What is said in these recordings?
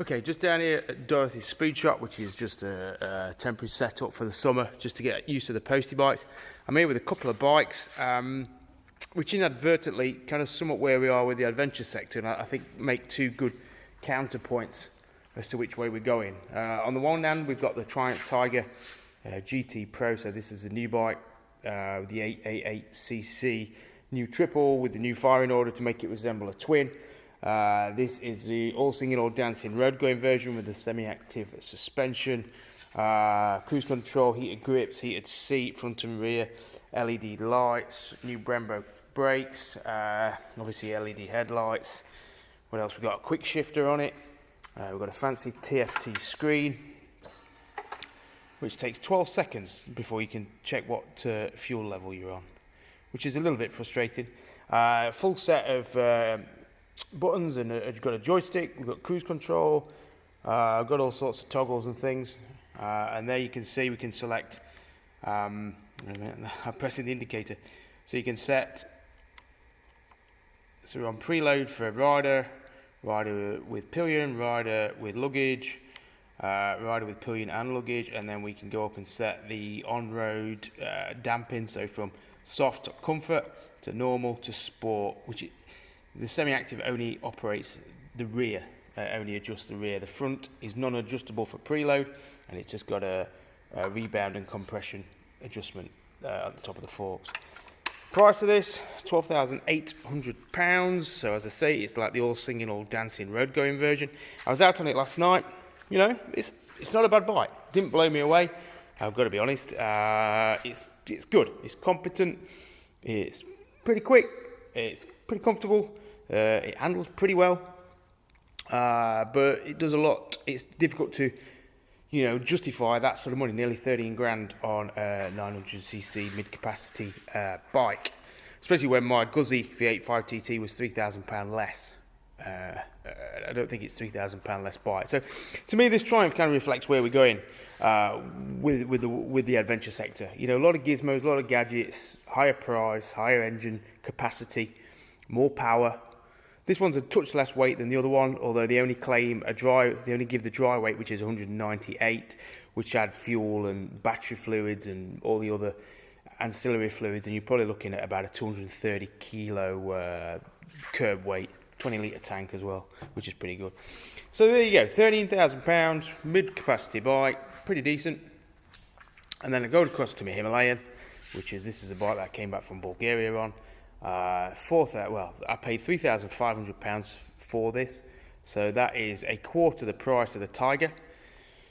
Okay, just down here at Dorothy's Speed Shop, which is just a temporary setup for the summer, just to get used to the postie bikes. I'm here with a couple of bikes, which inadvertently kind of sum up where we are with the adventure sector, and I think make two good counterpoints as to which way we're going. On the one hand, we've got the Triumph Tiger GT Pro, so this is a new bike, the 888cc new triple with the new firing order to make it resemble a twin. This is the all singing, all dancing road going version with the semi-active suspension, cruise control, heated grips, heated seat, front and rear, LED lights, new Brembo brakes, obviously LED headlights. What else? We've got a quick shifter on it. We've got a fancy TFT screen, which takes 12 seconds before you can check what fuel level you're on, which is a little bit frustrating. Full set of buttons, and you've got a joystick, we've got cruise control, got all sorts of toggles and things, and there you can see we can select, I'm pressing the indicator, so you can set, so we're on preload for a rider with pillion, rider with luggage, rider with pillion and luggage, and then we can go up and set the on-road damping, so from soft comfort to normal to sport, which the semi-active only operates the rear, only adjusts the rear. The front is non-adjustable for preload, and it's just got a rebound and compression adjustment at the top of the forks. Price of this, £12,800. So as I say, it's like the all singing, all dancing road going version. I was out on it last night. You know, it's not a bad bike. Didn't blow me away. I've got to be honest. It's good. It's competent. It's pretty quick. It's pretty comfortable. It handles pretty well, but it does a lot. It's difficult to, justify that sort of money, nearly 13 grand on a 900cc mid-capacity bike, especially when my Guzzi V85 TT was £3,000 less. I don't think it's £3,000 less bike. So, to me, this Triumph kind of reflects where we're going with the adventure sector. A lot of gizmos, a lot of gadgets, higher price, higher engine capacity, more power. This one's a touch less weight than the other one, although they only give the dry weight, which is 198, which add fuel and battery fluids and all the other ancillary fluids, and you're probably looking at about a 230 kilo curb weight, 20 litre tank as well, which is pretty good. So there you go, £13,000 mid-capacity bike, pretty decent. And then I go across to my Himalayan, this is a bike that I came back from Bulgaria on. I paid £3,500 for this, so that is a quarter the price of the Tiger.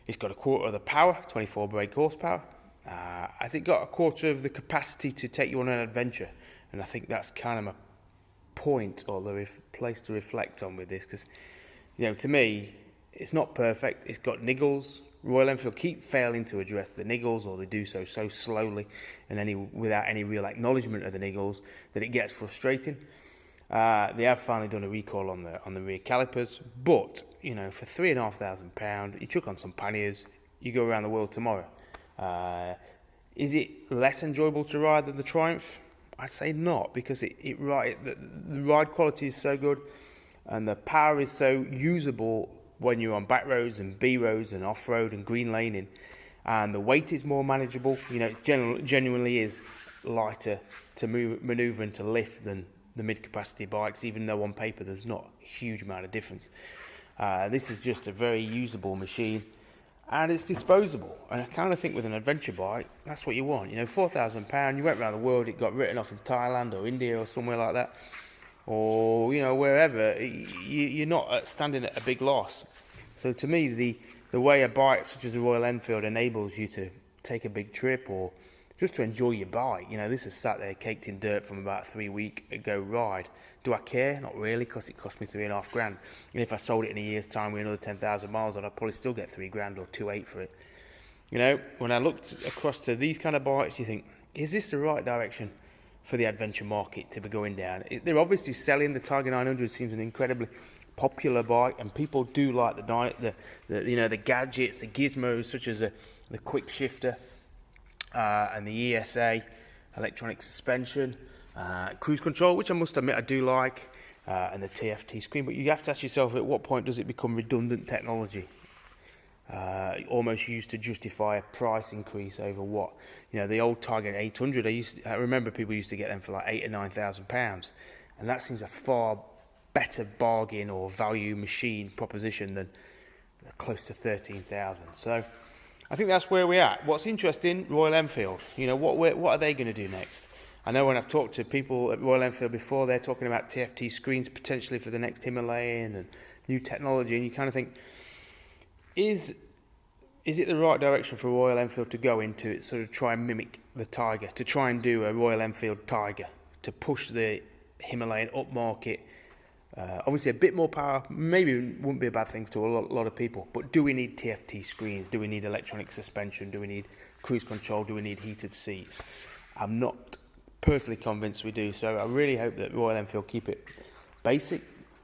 It's got a quarter of the power, 24 brake horsepower. Has it got a quarter of the capacity to take you on an adventure? And I think that's kind of my point, or the place to reflect on with this, because to me it's not perfect. It's got niggles. Royal Enfield keep failing to address the niggles, or they do so slowly and without any real acknowledgement of the niggles that it gets frustrating. They have finally done a recall on the rear calipers, but for £3,500, you chuck on some panniers, you go around the world tomorrow. Is it less enjoyable to ride than the Triumph? I'd say not, because the ride quality is so good and the power is so usable when you're on back roads and B roads and off-road and green laning, and the weight is more manageable. It genuinely is lighter to manoeuvre and to lift than the mid-capacity bikes, even though on paper there's not a huge amount of difference. This is just a very usable machine, and it's disposable. And I kind of think with an adventure bike, that's what you want. £4,000, you went around the world, it got written off in Thailand or India or somewhere like that, or wherever, you're not standing at a big loss. So to me, the way a bike such as a Royal Enfield enables you to take a big trip or just to enjoy your bike, this is sat there caked in dirt from about a 3-week ago ride. Do I care? Not really, because it cost me £3,500. And if I sold it in a year's time with another 10,000 miles on, I'd probably still get £3,000 or 2,800 for it. When I looked across to these kind of bikes, you think, is this the right direction for the adventure market to be going down? They're obviously selling. The Tiger 900 seems an incredibly popular bike, and people do like the gadgets, the gizmos, such as the quick shifter and the ESA, electronic suspension, cruise control, which I must admit I do like. and the TFT screen. But you have to ask yourself, at what point does it become redundant technology? Almost used to justify a price increase over what, the old Tiger 800. I remember people used to get them for like £8,000 or £9,000, and that seems a far better bargain or value machine proposition than close to 13,000. So I think that's where we're at. What's interesting, Royal Enfield. What are they going to do next? I know when I've talked to people at Royal Enfield before, they're talking about TFT screens potentially for the next Himalayan and new technology, and you kind of think, is it the right direction for Royal Enfield to go into it, sort of try and mimic the Tiger, to try and do a Royal Enfield Tiger, to push the Himalayan upmarket? Obviously a bit more power maybe wouldn't be a bad thing to a lot of people, but do we need TFT screens? Do we need electronic suspension? Do we need cruise control? Do we need heated seats? I'm not personally convinced we do, so I really hope that Royal Enfield keep it basic,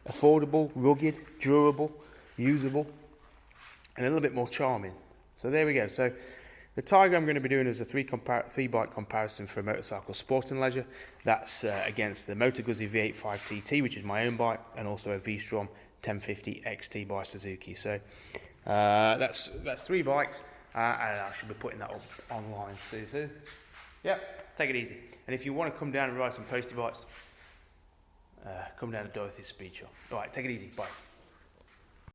affordable, rugged, durable, usable, and a little bit more charming. So there we go. So the Tiger I'm going to be doing is a three bike comparison for motorcycle sport and leisure. That's against the Moto Guzzi V8 5TT, which is my own bike, and also a V-Strom 1050 XT by Suzuki. So that's 3 bikes, and I should be putting that up online soon. Yep, take it easy. And if you want to come down and ride some postie bikes, come down to Dorothy's Speed Shop. All right, take it easy. Bye.